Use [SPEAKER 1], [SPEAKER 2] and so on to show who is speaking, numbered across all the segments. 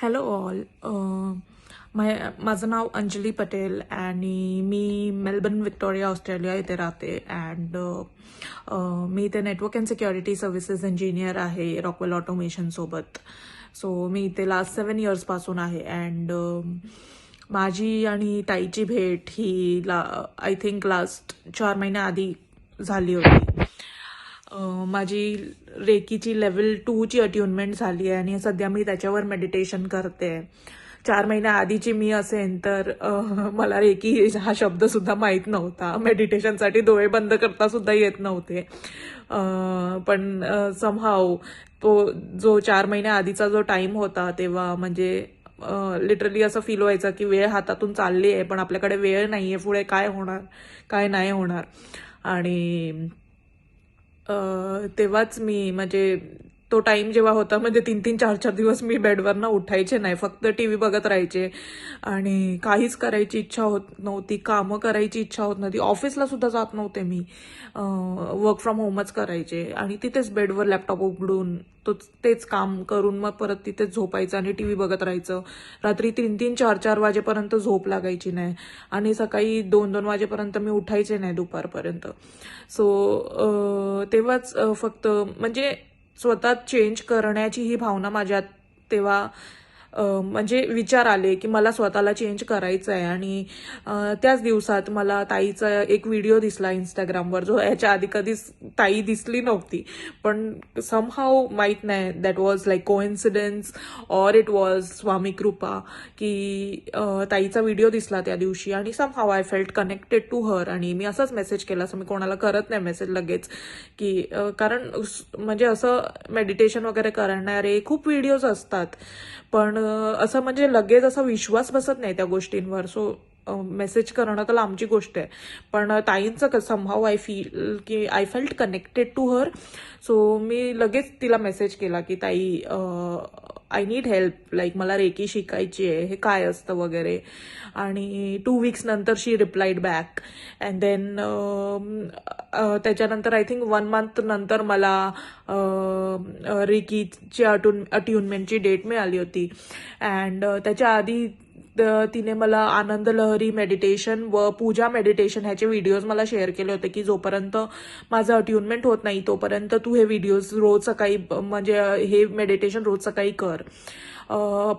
[SPEAKER 1] Hello all. माझं नाव अंजली पटेल आणि मी Melbourne Victoria Australia इथे राहते. अँड मी इथे network and security services engineer आहे रॉकवेल ऑटोमेशन सोबत. सो मी इथे लास्ट 7 इयर्सपासून आहे. अँड माझी आणि ताईची भेट ही आय थिंक लास्ट 4 महिन्याआधी झाली होती. माझी रेकीची लेवल 2 ची अट्युनमेंट झाली आहे आणि सध्या मी त्याच्यावर मेडिटेशन करते. 4 महिन्याआधीची मी असेन तर मला रेकी हा शब्द सुद्धा माहीत नव्हता. मेडिटेशनसाठी डोळे बंद करता सुद्धा येत नव्हते. पण समहाव तो जो 4 महिन्याआधीचा जो टाइम होता तेव्हा म्हणजे लिटरली असं फील व्हायचं की वेळ हातातून चालली आहे पण आपल्याकडे वेळ नाहीये, पुढे काय होणार काय नाही होणार. आणि तेव्हाच मी म्हणजे तो टाइम जेव्हा होता म्हणजे 3-3, 4-4 दिवस मी बेडवरनं उठायचे नाही, फक्त टीव्ही बघत राहायचे आणि काहीच करायची इच्छा होत नव्हती, कामं करायची इच्छा होत नव्हती, ऑफिसला सुद्धा जात नव्हते मी. वर्क फ्रॉम होमच करायचे आणि तिथेच बेडवर लॅपटॉप उघडून तेच काम करून मग परत तिथेच झोपायचं आणि टीव्ही बघत राहायचं. रात्री 3-3, 4-4 वाजेपर्यंत झोप लागायची नाही आणि सकाळी 2-2 वाजेपर्यंत मी उठायचे नाही दुपारपर्यंत. सो तेव्हाच फक्त म्हणजे स्वतः चेंज करण्याची ही भावना माझ्यात तेव्हा म्हणजे विचार आले की मला स्वतःला चेंज करायचं आहे. आणि त्याच दिवसात मला ताईचा एक व्हिडिओ दिसला इंस्टाग्रामवर, जो याच्या आधी कधीच ताई दिसली नव्हती. पण समहाव माहीत नाही that was like coincidence or it was Swami कृपा की ताईचा व्हिडिओ दिसला त्या दिवशी आणि somehow I felt connected to her. आणि मी असंच मेसेज केला, असं मी कोणाला करत नाही मेसेज लगेच, की कारण म्हणजे असं मेडिटेशन वगैरे करणारे खूप व्हिडिओज असतात पण असं म्हणजे लगेच असा विश्वास बसत नाही त्या गोष्टींवर. सो मेसेज करणं तर लांबची गोष्ट आहे पण ताईंचं समहाव आय फील की I felt connected to her. So मी लगेच तिला मेसेज केला की ताई आय नीड हेल्प, लाईक मला रेकी शिकायची आहे, हे काय असतं वगैरे. आणि 2 वीक्स नंतर शी रिप्लाइड बॅक. अँड देन त्याच्यानंतर आय थिंक 1 मंथ नंतर मला रेकीची अट्युनमेंटची डेट मिळाली होती. अँड त्याच्या आधी तिने मला आनंद लहरी मेडिटेशन व पूजा मेडिटेशन ह्याचे व्हिडिओज मला शेअर केले होते की जोपर्यंत माझं अट्युनमेंट होत नाही तोपर्यंत तू हे व्हिडिओज रोज सकाळी म्हणजे हे मेडिटेशन रोज सकाळी कर.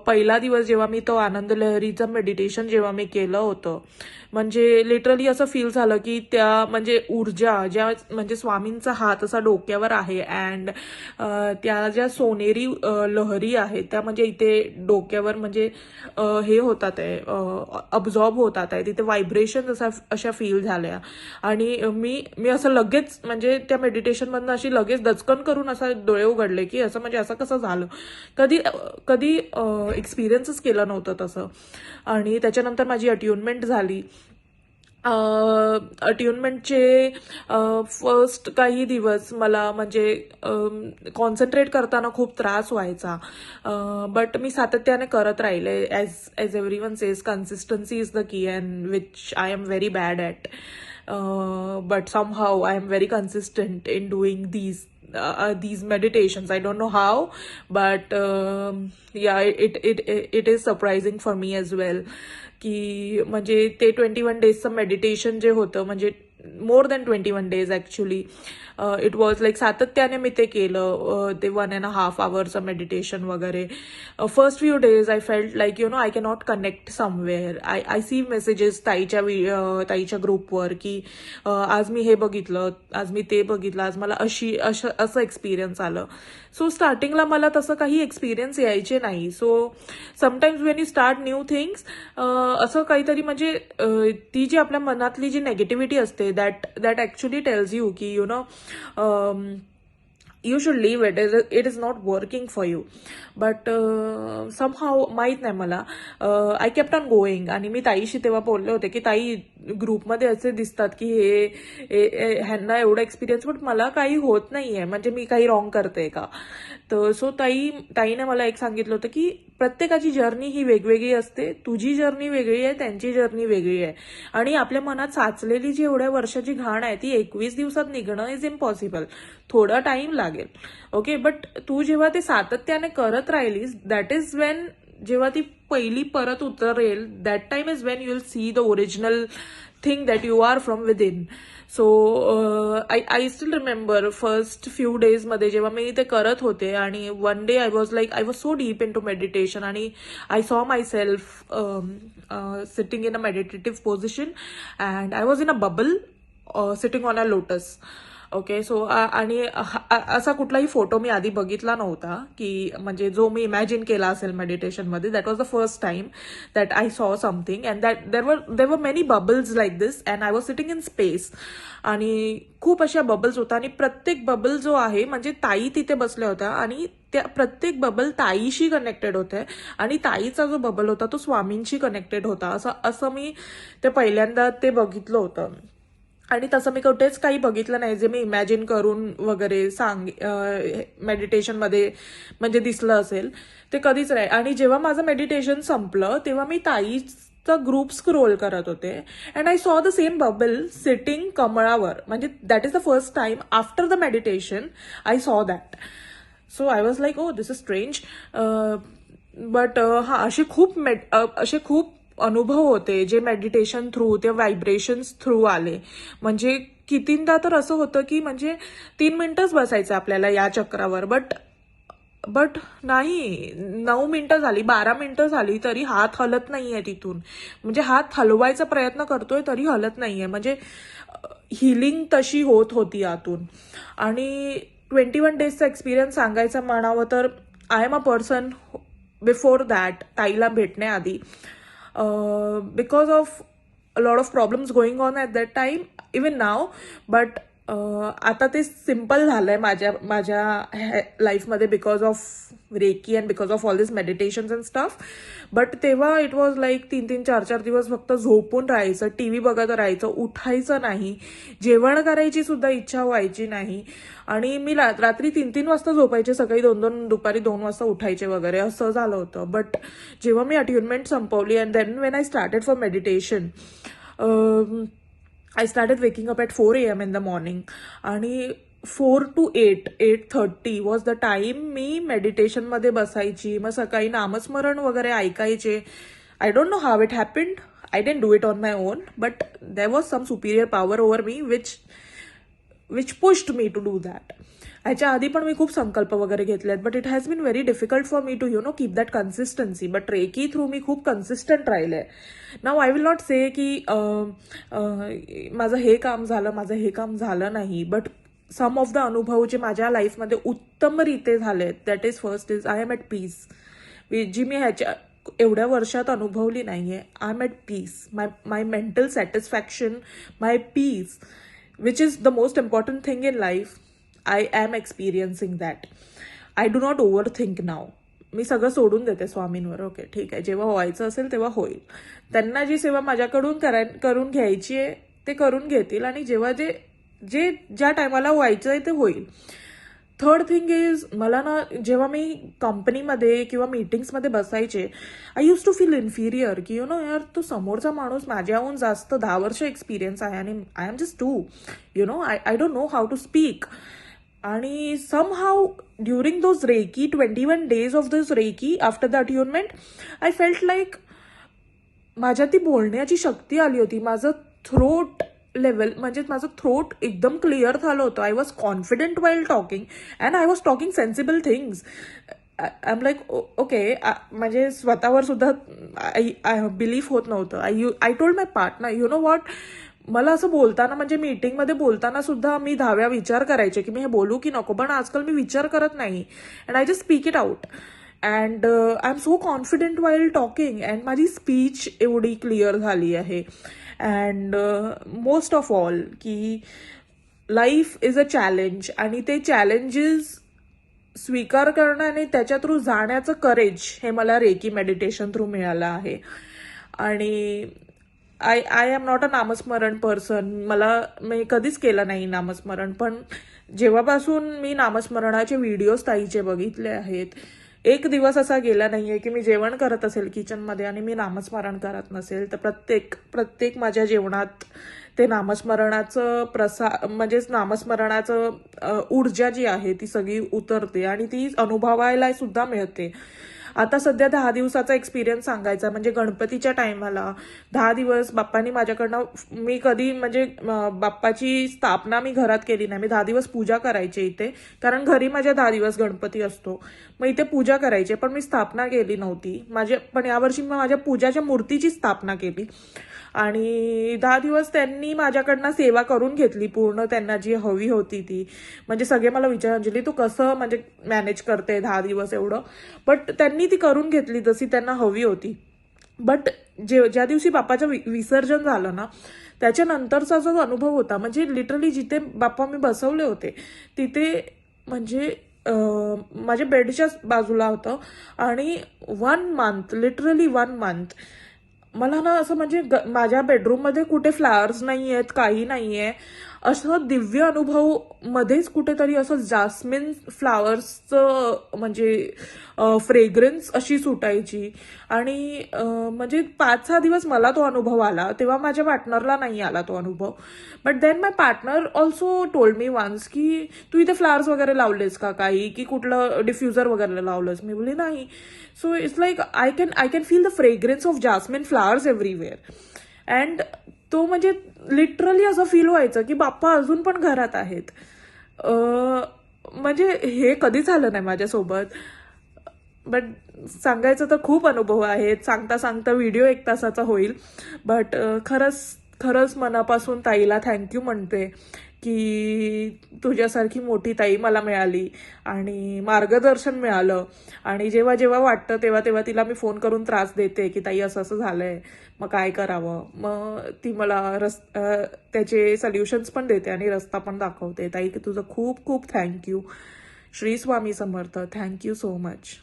[SPEAKER 1] पहिला दिवस जेव्हा मी तो आनंद लहरीचं मेडिटेशन जेव्हा मी केलं होतं म्हणजे लिटरली असं फील झालं की त्या म्हणजे ऊर्जा ज्या म्हणजे स्वामींचा हात असा डोक्यावर आहे अँड त्या ज्या सोनेरी लहरी आहेत त्या म्हणजे इथे डोक्यावर म्हणजे हे होतात आहे, अब्झॉर्ब होतात आहे, तिथे व्हायब्रेशन अशा फील झाल्या. आणि मी असं लगेच म्हणजे त्या मेडिटेशनमधनं अशी लगेच दचकन करून असा डोळे उघडले की असं म्हणजे असं कसं झालं, कधी एक्सपिरियन्सच केलं नव्हतं तसं. आणि त्याच्यानंतर माझी अट्युनमेंट झाली. अट्युनमेंटचे फर्स्ट काही दिवस मला म्हणजे कॉन्सन्ट्रेट करताना खूप त्रास व्हायचा बट मी सातत्याने करत राहिले. As everyone says consistency is the key and which I am very bad at. but somehow I am very consistent in doing these meditations. I don't know how, but yeah, it is surprising for me as well की म्हणजे ते 21 डेजचं meditation जे होतं म्हणजे more than 21 days actually it was like सातत्याने मी ते केलं, ते 1.5 hours मेडिटेशन वगैरे. First few days I felt like I cannot connect somewhere. I see messages ताईच्या ग्रुपवर की आज मी हे बघितलं, आज मी ते बघितलं, आज मला असं एक्सपिरियन्स आलं. सो स्टार्टिंगला मला तसं काही एक्सपिरियन्स यायचे नाही. So sometimes Wien you start new things असं काहीतरी म्हणजे ती जी आपल्या मनातली जी नेगेटिव्हिटी असते दॅट ॲक्च्युली टेल्स यू की you should leave it. It is not working for you. But somehow माहीत नाही मला, आय केप्ट ऑन गोईंग. आणि मी ताईशी तेव्हा बोलले होते की ताई ग्रुपमध्ये असे दिसतात की ह्यांना एवढा एक्सपिरियन्स पण मला काही होत नाहीये, म्हणजे मी काही रॉंग करते का. तर सो ताईने मला एक सांगितलं होतं की प्रत्येकाची जर्नी ही वेगवेगळी असते, तुझी जर्नी वेगळी आहे, त्यांची जर्नी वेगळी आहे. आणि आपल्या मनात साचलेली जी एवढ्या वर्षाची घाण आहे ती 21 दिवसात निघणं इज इम्पॉसिबल. थोडा टाइम लागेल, ओके. बट तू जेव्हा ते सातत्याने करत राहिलीस दॅट इज वेन जेव्हा ती पहिली परत उतरेल, that time is when you will see the original thing that you are from within. So I still remember first few डेजमध्ये जेव्हा मी ते करत होते आणि one day I was so deep into meditation आणि I saw myself sitting in a meditative position and I was in a bubble sitting on a lotus. Okay. So आणि असा कुठलाही फोटो मी आधी बघितला नव्हता की म्हणजे जो मी इमॅजिन केला असेल मेडिटेशनमध्ये. That was the first time that I saw something and that there were many bubbles like this and I was sitting in space. आणि खूप अशा बबल्स होत्या आणि प्रत्येक बबल जो आहे म्हणजे ताई तिथे बसल्या होत्या आणि त्या प्रत्येक बबल ताईशी कनेक्टेड होते आणि ताईचा जो बबल होता तो स्वामींशी कनेक्टेड होता. असं मी ते पहिल्यांदा ते बघितलं होतं. आणि तसं मी कुठेच काही बघितलं नाही जे मी इमॅजिन करून वगैरे मेडिटेशनमध्ये म्हणजे दिसलं असेल ते कधीच नाही. आणि जेव्हा माझं मेडिटेशन संपलं तेव्हा मी ताईचा ग्रुप स्क्रोल करत होते and I saw the same bubble sitting कमळावर. म्हणजे that is the first time after the meditation I saw that. So I was like, oh this is strange. But असे खूप अनुभव होते जे मेडिटेशन थ्रू ते व्हायब्रेशन्स थ्रू आले. म्हणजे कितींदा तर असं होतं की म्हणजे 3 मिनिटंच बसायचं आपल्याला या चक्रावर, बट नाही 9 मिनिटं झाली, 12 मिनिटं झाली तरी हात हलत नाहीये तिथून. म्हणजे हात हलवायचा प्रयत्न करतोय तरी हलत नाहीये. म्हणजे हिलिंग तशी होत होती आतून. आणि 21 डेजचा एक्सपिरियन्स सांगायचा म्हणावं तर I am a person before that ताईला भेटण्याआधी because of a lot of problems going on at that time, even now, but आता ते सिम्पल झालंय माझ्या लाईफमध्ये because of reiki and because of all this meditations and stuff. But तेव्हा it was like 3-3, 4-4 दिवस फक्त झोपून राहायचं, टीव्ही बघत राहायचं, उठायचं नाही, जेवण करायची सुद्धा इच्छा व्हायची नाही. आणि मी रात्री 3-3 वाजता झोपायचे, सकाळी 2-2, दुपारी 2 वाजता उठायचे वगैरे असं झालं होतं. बट जेव्हा मी अट्युनमेंट संपवली and then when I started for meditation, I started waking up at 4 a.m. in the morning. आणि 4 to 8, 8:30 वॉज द टाइम मी मेडिटेशनमध्ये बसायची. मग सकाळी नामस्मरण वगैरे ऐकायचे. I don't know how it happened. I didn't do it on my own, but there was some superior power over me which pushed me to do that. ह्याच्या आधी पण मी खूप संकल्प वगैरे घेतलेत, but it has been very difficult for me to keep that consistency. But reiki through मी खूप कन्सिस्टंट राहिले. नाव आय विल नॉट से की माझं हे काम झालं नाही, बट सम ऑफ द अनुभव जे माझ्या लाईफमध्ये उत्तमरित्या झालेत, that is first is I am at peace, जी मी ह्याच्या एवढ्या वर्षात अनुभवली नाहीये. I am at peace. My mental satisfaction, my peace, which is the most important thing in life. I am experiencing that. I do not overthink now. मी सगळं सोडून देते स्वामींवर. ओके ठीक आहे, जेव्हा व्हायचं असेल तेव्हा होईल. त्यांना जी सेवा माझ्याकडून करून घ्यायची आहे ते करून घेतील आणि जेव्हा जे ज्या टायमाला व्हायचं आहे ते होईल. थर्ड थिंग इज, मला ना जेव्हा मी कंपनीमध्ये किंवा मीटिंग्समध्ये बसायचे, I use to feel inferior की यार तो समोरचा माणूस माझ्याहून जास्त 10 वर्ष एक्सपिरियन्स आहे आणि I am just 2. I don't know how to speak. आणि somehow during those reiki 21 days of this reiki after the attunement, I felt like माझ्या ती बोलण्याची शक्ती आली होती. माझं थ्रोट लेवल म्हणजे माझं थ्रोट एकदम क्लिअर झालं होतं. I was confident while talking and I was talking sensible things. I am like okay. म्हणजे स्वतःवर सुद्धा आय बिलीव्ह होत नव्हतं. I told my partner, you know what, मला असं बोलताना म्हणजे मीटिंगमध्ये बोलताना सुद्धा मी 10 विचार करायचे की मी हे बोलू की नको, पण आजकाल मी विचार करत नाही and I just speak it out and I am so confident while talking and माझी स्पीच एवढी क्लिअर झाली आहे. अँड मोस्ट ऑफ ऑल की लाईफ इज अ चॅलेंज आणि ते चॅलेंजेस स्वीकार करणं आणि त्याच्या थ्रू जाण्याचं करेज हे मला रेकी मेडिटेशन थ्रू मिळालं आहे. आणि आय एम नॉट अ नामस्मरण पर्सन. मी कधीच केलं नाही नामस्मरण, पण जेव्हापासून मी नामस्मरणाचे व्हिडिओज ताईचे बघितले आहेत, एक दिवस असा गेला नाहीये की मी जेवण करत असेल किचनमध्ये आणि मी नामस्मरण करत नसेल. तर प्रत्येक माझ्या जेवणात ते नामस्मरणाचं म्हणजेच नामस्मरणाचं ऊर्जा जी आहे ती सगळी उतरते आणि ती अनुभवायला सुद्धा मिळते. आता सध्या 10 दिवसाचा एक्सपिरियन्स सांगायचा म्हणजे गणपतीच्या टायमाला 10 दिवस बाप्पांनी माझ्याकडनं, मी कधी म्हणजे बाप्पाची स्थापना मी घरात केली नाही. मी 10 दिवस पूजा करायचे इथे, कारण घरी माझ्या 10 दिवस गणपती असतो, मग इथे पूजा करायचे, पण मी स्थापना केली नव्हती. पण यावर्षी मी माझ्या पूजाच्या मूर्तीची स्थापना केली आणि 10 दिवस त्यांनी माझ्याकडनं सेवा करून घेतली पूर्ण, त्यांना जी हवी होती ती. म्हणजे सगळे मला विचार, अंजली तू कसं म्हणजे मॅनेज करते 10 दिवस एवढं, बट त्यांनी ती करून घेतली जशी त्यांना हवी होती. बट ज्या दिवशी बाप्पाचं विसर्जन झालं ना, त्याच्यानंतरचा जो अनुभव होता, म्हणजे लिटरली जिथे बाप्पा मी बसवले होते तिथे म्हणजे माझ्या बेडच्या बाजूला होतं आणि 1 मंथ, लिटरली 1 मंथ मला ना असं म्हणजे माझ्या बेडरूममध्ये कुठे फ्लावर्स नाही आहेत, काही नाही आहे, असं दिव्य अनुभव मध्येच कुठेतरी असं जास्मिन फ्लावर्सचं म्हणजे फ्रेग्रन्स अशी सुटायची. आणि म्हणजे 5-6 दिवस मला तो अनुभव आला, तेव्हा माझ्या पार्टनरला नाही आला तो अनुभव. But then my partner also told me once की तू इथे फ्लावर्स वगैरे लावलेस का, काही की कुठलं डिफ्युजर वगैरे लावलंस? मी बोलली नाही. So it's like I can feel the fragrance of jasmine flowers everywhere. And तो म्हणजे लिटरली असं फील व्हायचं की बाप्पा अजून पण घरात आहेत. म्हणजे हे कधी झालं नाही माझ्यासोबत. बट सांगायचं तर खूप अनुभव आहेत, सांगता सांगता व्हिडिओ 1 तासाचा होईल. बट खरंच मनापासून ताईला थँक्यू म्हणते की तुझ्यासारखी मोठी ताई मला मिळाली आणि मार्गदर्शन मिळालं. आणि जेव्हा जेव्हा वाटतं तेव्हा तिला मी फोन करून त्रास देते की ताई असं असं झालंय, मग काय करावं. मग ती मला त्याचे सोल्युशन्स पण देते आणि रस्ता पण दाखवते. ताई तुझं खूप खूप thank you. Shri Swami Samarth. Thank you so much.